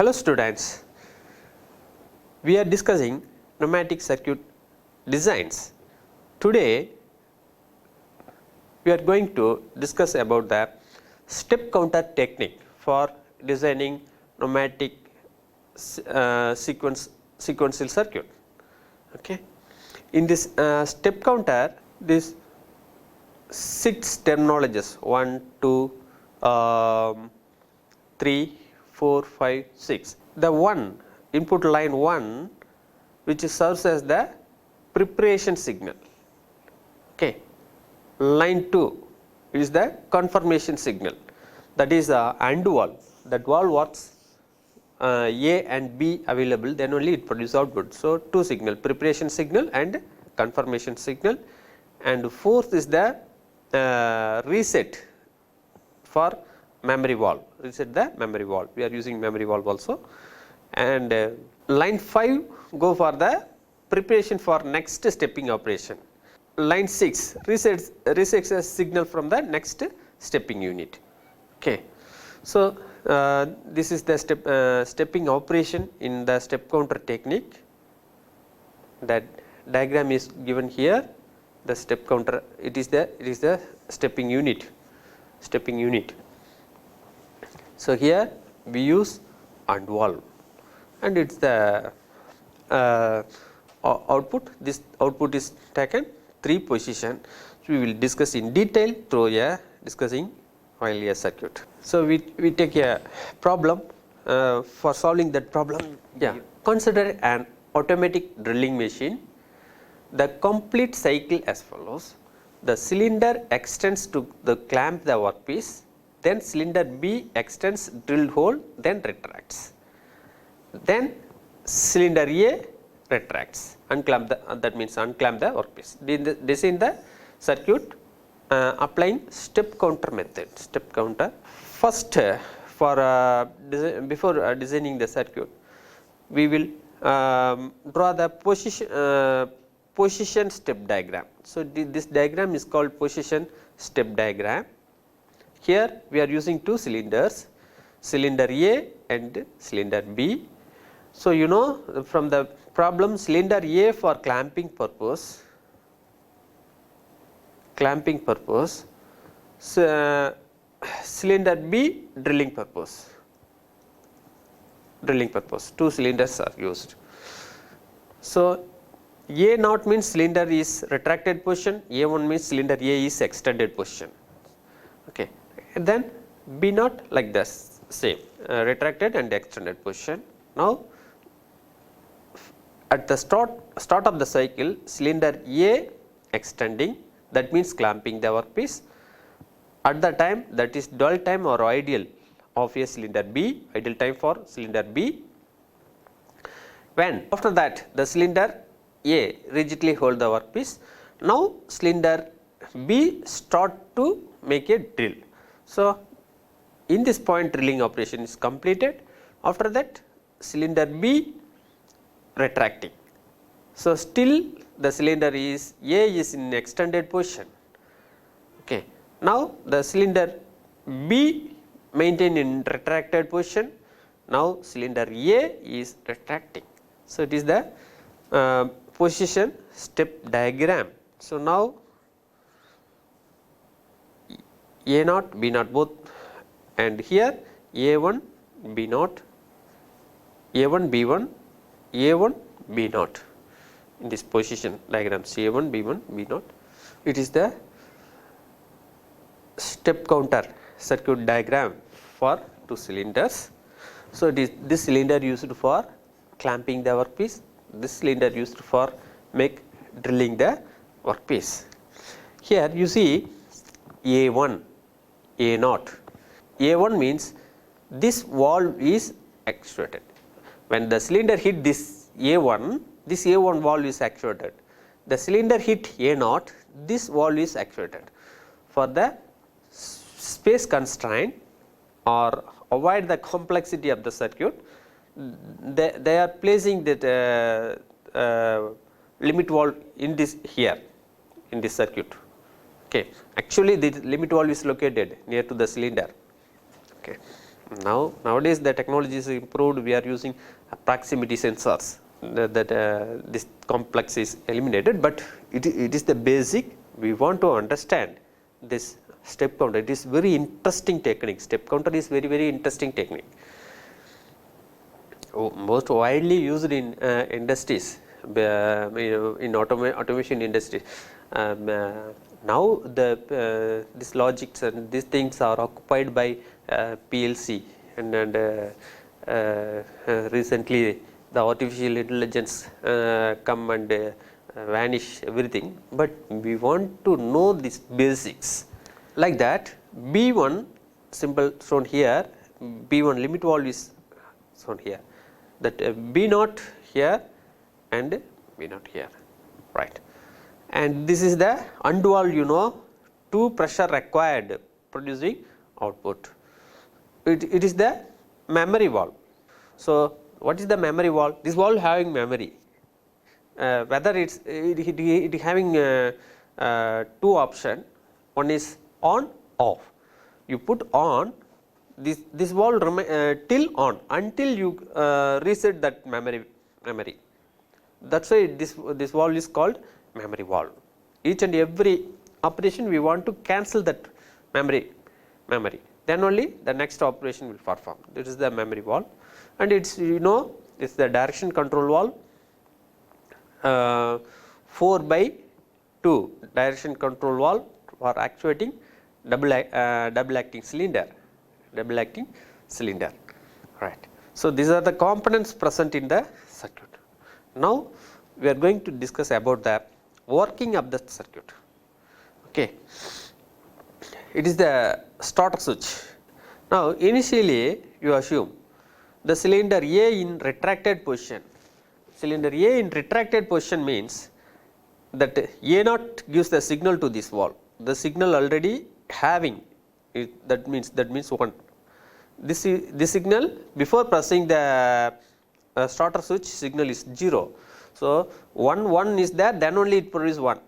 Hello students, we are discussing pneumatic circuit designs. Today we are going to discuss about the step counter technique for designing pneumatic sequential circuit. Okay. In this step counter, this 6 terminologies 1, 2, 3, 4, 5, 6. The one input line 1 which serves as the preparation signal. Okay. Line 2 is the confirmation signal, that is the AND valve. That valve works A and B available, then only it produces output. So, 2 signal, preparation signal and confirmation signal, and fourth is the reset for memory valve, reset the memory valve. We are using memory valve also, and line 5 go for the preparation for next stepping operation. Line 6 resets a signal from the next stepping unit. Okay. So, this is the stepping operation in the step counter technique. That diagram is given here. The step counter, it is the stepping unit. So, here we use AND valve, and it is the output. This output is taken 3 position. So, we will discuss in detail through discussing while a circuit. So, we take a problem. For solving that problem, consider an automatic drilling machine. The complete cycle as follows: the cylinder extends to the clamp the workpiece, then cylinder B extends drilled hole, then retracts, then cylinder A retracts, unclamp the that means unclamp the workpiece. This in the circuit applying step counter method. Step counter first, for before designing the circuit, we will draw the position step diagram. So, this diagram is called position step diagram. Here we are using 2 cylinders, cylinder A and cylinder B. So, you know from the problem, cylinder A for clamping purpose, cylinder B drilling purpose, 2 cylinders are used. So, A naught means cylinder is retracted position, A1 means cylinder A is extended position. Okay. And then B naught like this, same retracted and extended position. Now, at the start of the cycle, cylinder A extending, that means clamping the workpiece. At the time, that is dwell time or ideal of a cylinder B, ideal time for cylinder B. When after that the cylinder A rigidly hold the workpiece, now cylinder B start to make a drill. So, in this point drilling operation is completed. After that, cylinder B retracting. So, still the cylinder is A is in extended position. Okay. Now, the cylinder B maintained in retracted position. Now, cylinder A is retracting. So, it is the position step diagram. So, now A naught B naught both, and here A1 B naught, A1 B1, A1 B naught in this position diagrams, A1 B1 B naught. It is the step counter circuit diagram for 2 cylinders. So, it is this cylinder used for clamping the workpiece, this cylinder used for drilling the workpiece. Here you see A1, A naught. A1 means this valve is actuated. When the cylinder hit this A1 valve is actuated. The cylinder hit A naught, this valve is actuated. For the space constraint or avoid the complexity of the circuit, they are placing that limit valve in this here in this circuit. Okay. Actually, the limit valve is located near to the cylinder. Okay. Nowadays the technology is improved, we are using proximity sensors that this complex is eliminated, but it is the basic. We want to understand this step counter. It is very interesting technique. Step counter is very interesting technique. Most widely used in industries, in automation industry. Now these logics and these things are occupied by PLC, and recently the artificial intelligence come and vanish everything, but we want to know these basics. Like that, B1 symbol shown here, B1 limit valve is shown here, that B0 here and B0 here, right. And this is the end valve, two pressure required producing output. It is the memory valve. So what is the memory valve? This valve having memory. Whether it having two option, one is on, off. You put on, this valve till on until you reset that memory. That's why this valve is called memory valve. Each and every operation we want to cancel that memory. Then only the next operation will perform. This is the memory valve, and it's it's the direction control valve, 4/2 direction control valve for actuating double acting cylinder. Right. So these are the components present in the circuit. Now we are going to discuss about the working of the circuit. Okay. It is the starter switch. Now initially you assume the cylinder A in retracted position. Cylinder A in retracted position means that A0 gives the signal to this valve. The signal already having it, that means 1. This signal before pressing the starter switch signal is 0. So 1 is there, then only it produces 1.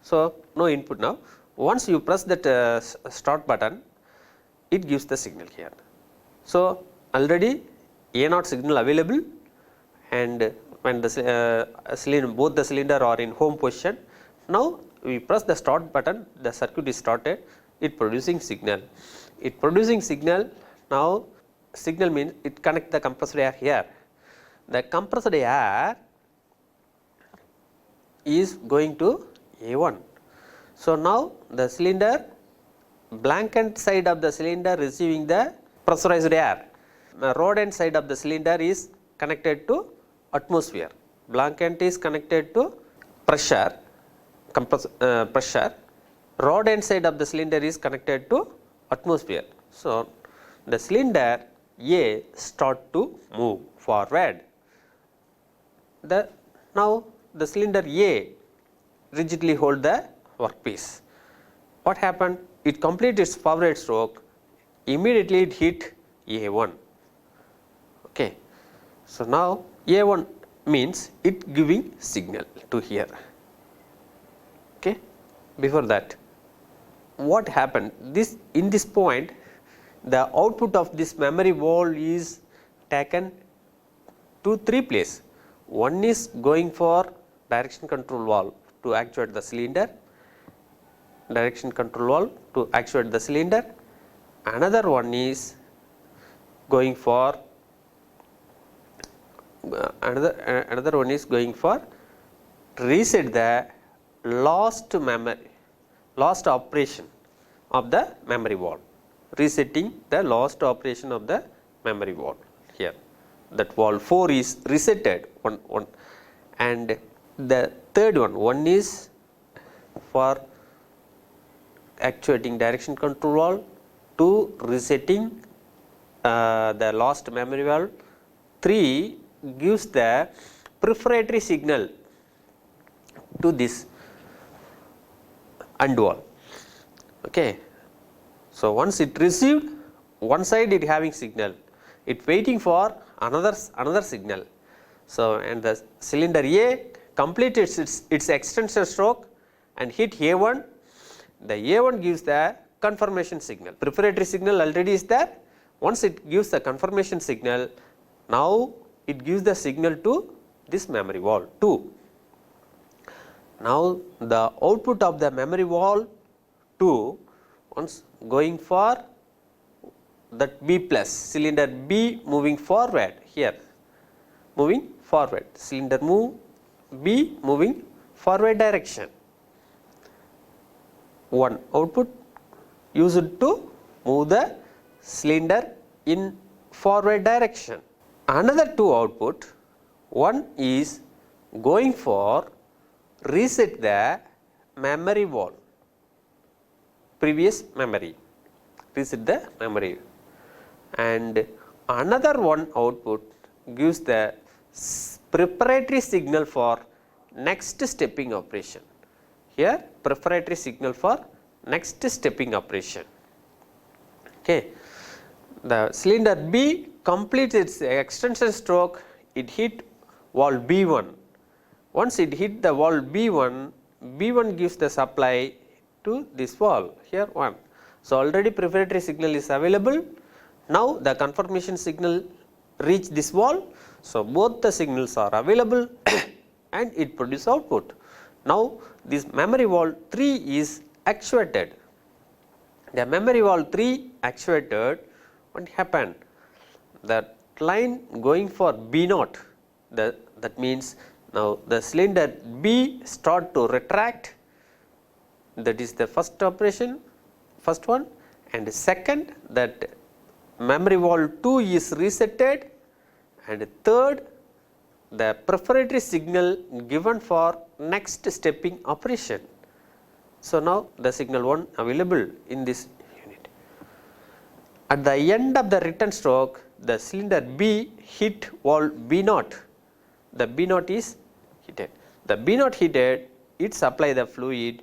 So no input now. Once you press that start button, it gives the signal here. So already A0 signal available, and when the cylinder, both the cylinder are in home position, now we press the start button, the circuit is started, it producing signal. Now signal means it connect the compressed air here. The compressed air is going to A1. So now the cylinder, blank end side of the cylinder receiving the pressurized air. The rod end side of the cylinder is connected to atmosphere. Blank end is connected to pressure. Rod end side of the cylinder is connected to atmosphere. So the cylinder A start to move forward. Now the cylinder A rigidly hold the workpiece. What happened? It completed its forward stroke. Immediately it hit A1. Okay. So now A1 means it giving signal to here. Okay. Before that, what happened? In this point, the output of this memory valve is taken to 3 places. One is going for direction control valve to actuate the cylinder. Another one is going for reset the last operation of the memory valve. Resetting the last operation of the memory valve here. That valve 4 is resetted one, and the third one is for actuating direction control valve to resetting the last memory valve. 3 gives the preparatory signal to this end valve. Okay. So once it received, one side it having signal, it waiting for another signal. So and the cylinder A completed its extension stroke and hit A1. The A1 gives the confirmation signal. Preparatory signal already is there. Once it gives the confirmation signal, now it gives the signal to this memory wall 2. Now the output of the memory wall 2, once going for that B plus, cylinder B moving forward here, moving forward, cylinder B moving forward direction. One output used to move the cylinder in forward direction. Another two output, one is going for reset the memory wall, previous memory, reset the memory, and another one output gives the preparatory signal for next stepping operation. Here preparatory signal for next stepping operation. Okay. The cylinder B completes its extension stroke, it hit wall B1. Once it hit the wall B1, B1 gives the supply to this wall, here 1. So already preparatory signal is available. Now the confirmation signal reach this wall. So both the signals are available and it produces output. Now this memory wall 3 is actuated. The memory wall 3 actuated, what happened? The line going for B0, that means now the cylinder B start to retract, that is the first operation, first one, and second that memory wall 2 is resetted, and third the preparatory signal given for next stepping operation. So now the signal 1 available in this unit. At the end of the return stroke, the cylinder B hit wall B0. The B0 is heated. The B0 heated, it supply the fluid,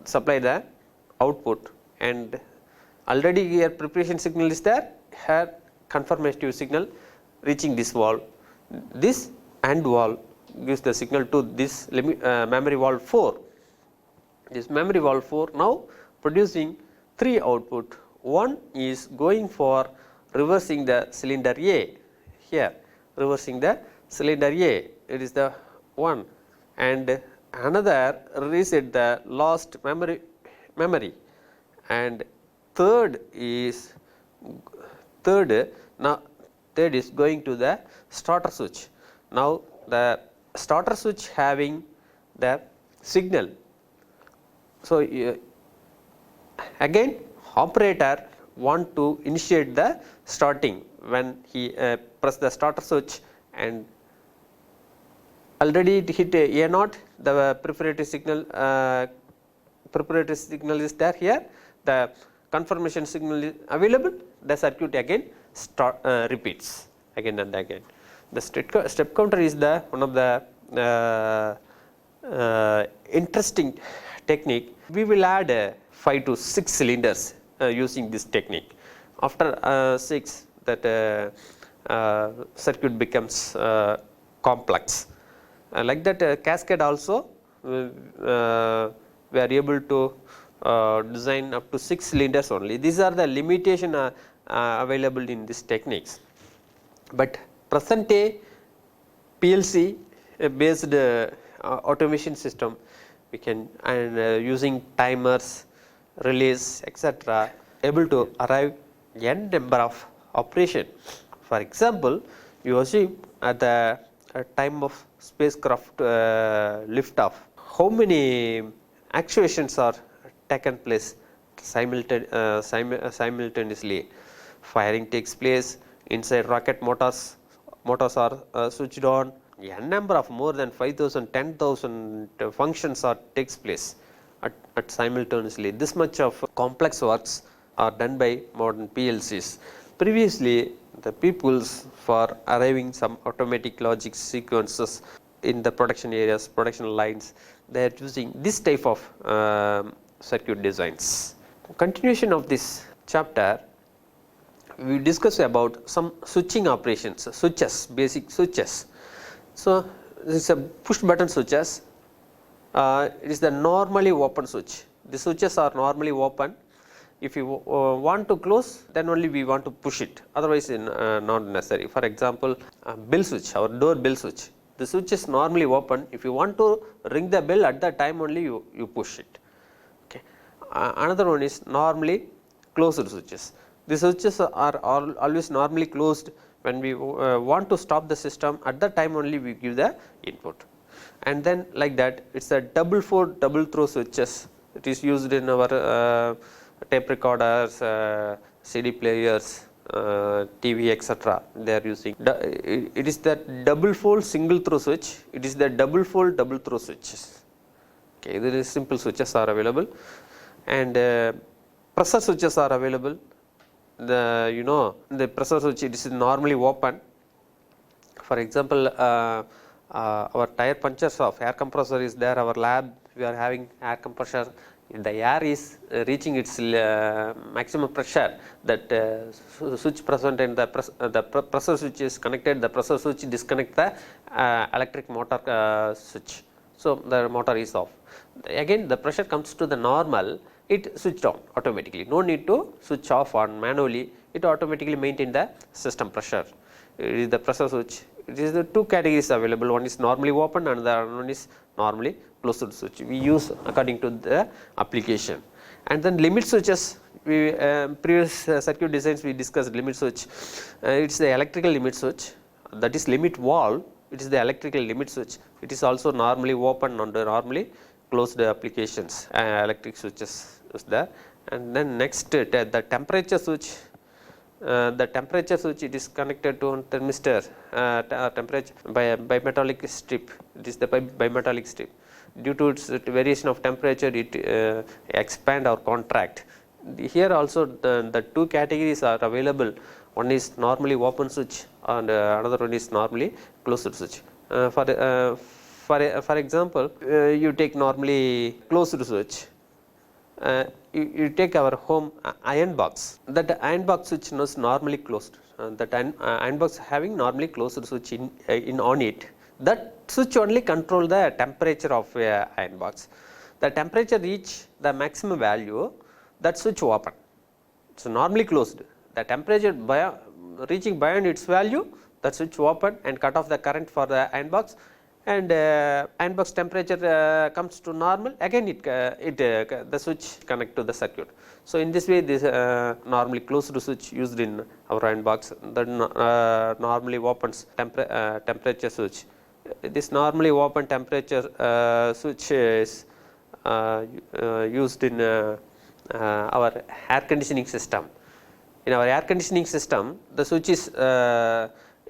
supply the output, and already here preparation signal is there, here confirmative signal reaching this wall. This AND wall gives the signal to this memory wall 4. This memory wall 4 now producing 3 output. One is going for reversing the cylinder A, here reversing the cylinder A, it is the one, and another reset the lost memory, and third is going to the starter switch. Now the starter switch having the signal. So again operator want to initiate the starting when he press the starter switch, and already it hit A0, the preparatory signal is there here, the confirmation signal is available, the circuit again repeats again and again. The step counter is the one of the interesting technique. We will add 5 to 6 cylinders using this technique. After 6, that circuit becomes complex. Like that cascade also, we are able to design up to 6 cylinders only. These are the limitation available in these techniques. But present day PLC based automation system, we can, and using timers, relays, etc., able to arrive n number of operation. For example, you assume at the time of spacecraft liftoff, how many actuations are taken place simultaneously. Firing takes place, inside rocket motors are switched on, n number of more than 5,000, 10,000 functions takes place at simultaneously. This much of complex works are done by modern PLCs. Previously, the peoples for arriving some automatic logic sequences in the production areas, production lines, they are using this type of circuit designs. Continuation of this chapter, we discuss about some switching operations, switches, basic switches. So this is a push button switches. It is the normally open switch. The switches are normally open. If you want to close, then only we want to push it, otherwise not necessary. For example, bell switch, our door bell switch, the switch is normally open. If you want to ring the bell, at that time only you push it. Okay. Another one is normally closed switches. The switches are always normally closed. When we want to stop the system, at that time only we give the input. And then like that, it's a double throw switches. It is used in our tape recorders, CD players, TV, etc. They are using. It is the double fold single throw switch. It is the double fold double throw switches. Okay, there is simple switches are available, and pressure switches are available. The pressure switch, it is normally open. For example, our tire punctures of air compressor is there. Our lab, we are having air compressor. The air is reaching its maximum pressure, that switch present and the pressure switch is connected. The pressure switch disconnect the electric motor switch. So the motor is off. Again, the pressure comes to the normal. It switched on automatically. No need to switch off on manually. It automatically maintain the system pressure. It is the pressure switch. It is the two categories available. One is normally open and the other one is normally closed switch. We use according to the application. And then limit switches. We previous circuit designs we discussed limit switch. It's the electrical limit switch. That is limit valve. It is the electrical limit switch. It is also normally open and normally closed applications. Electric switches is there. And then next the temperature switch. The temperature switch, it is connected to a thermistor temperature by a bimetallic strip. It is the bimetallic strip. Due to its variation of temperature, it expand or contract. Here also the two categories are available. One is normally open switch and another one is normally closed switch. For example, you take normally closed switch. You take our home iron box. That iron box switch is normally closed. That iron box having normally closed switch in on it. That switch only control the temperature of iron box. The temperature reach the maximum value, that switch open. So normally closed. The temperature reaching beyond its value, that switch open and cut off the current for the iron box. And iron box temperature comes to normal, again the switch connect to the circuit. So in this way, this normally closed switch used in our iron box, that normally opens temperature switch. This normally open temperature switch is used in our air conditioning system. In our air conditioning system, the switch is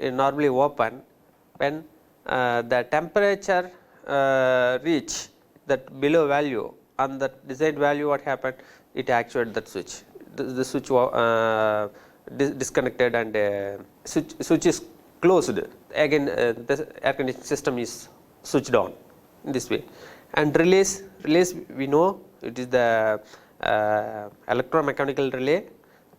normally open when the temperature reach that below value, and that desired value, what happened, it actuated that switch. The switch disconnected and switch is closed. Again the air conditioning system is switched on in this way. And relays we know it is the electromechanical relay,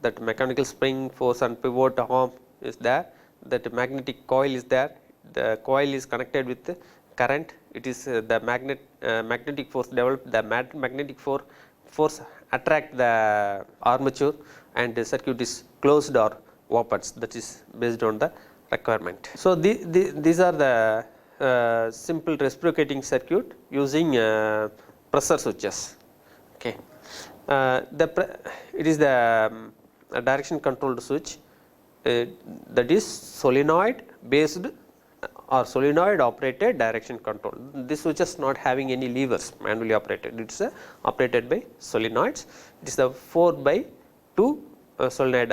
that mechanical spring force and pivot arm is there, that magnetic coil is there. The coil is connected with the current. It is the magnetic force developed. The magnetic force attract the armature, and the circuit is closed or opens. That is based on the requirement. So these are the simple reciprocating circuit using pressure switches. Okay, it is the direction controlled switch that is solenoid based or solenoid operated direction control. This switch is not having any levers, manually operated. It is operated by solenoids. It is the 4/2 solenoid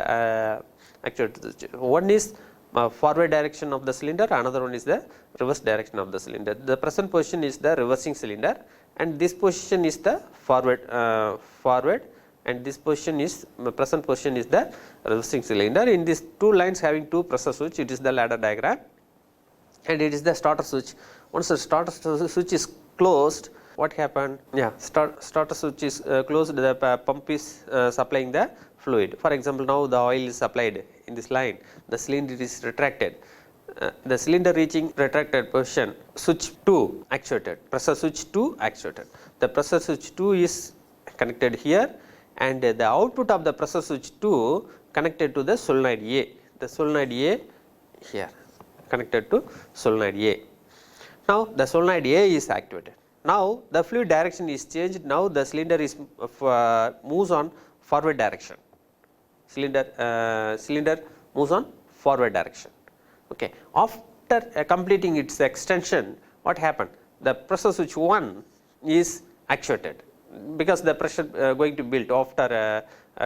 actuator. One is forward direction of the cylinder, another one is the reverse direction of the cylinder. The present position is the reversing cylinder, and this position is the forward, and this position is present position is the reversing cylinder. In these two lines having two pressure switch, it is the ladder diagram, and it is the starter switch. Once the starter switch is closed, what happened? Yeah, starter switch is closed. The pump is supplying the fluid. For example, now the oil is supplied in this line. The cylinder is retracted. The cylinder reaching retracted position, switch 2 actuated, pressure switch 2 actuated. The pressure switch 2 is connected here, and the output of the pressure switch 2 connected to the solenoid A, the solenoid A here connected to solenoid A. Now the solenoid A is activated. Now the fluid direction is changed. Now the cylinder is moves on forward direction. Cylinder moves on forward direction. Okay. After completing its extension, what happened? The pressure switch 1 is actuated, because the pressure going to build after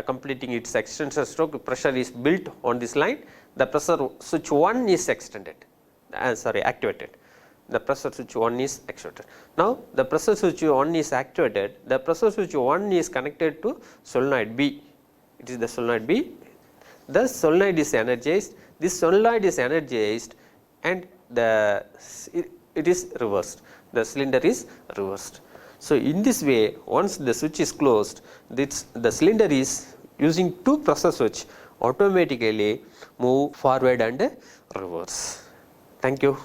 completing its extension stroke, pressure is built on this line. The pressure switch 1 is extended, activated. The pressure switch 1 is actuated. Now the pressure switch 1 is activated. The pressure switch 1 is connected to solenoid B. It is the solenoid B. The solenoid is energized. This solenoid is energized, and it is reversed. The cylinder is reversed. So in this way, once the switch is closed, the cylinder is using two pressure switch automatically move forward and reverse. Thank you.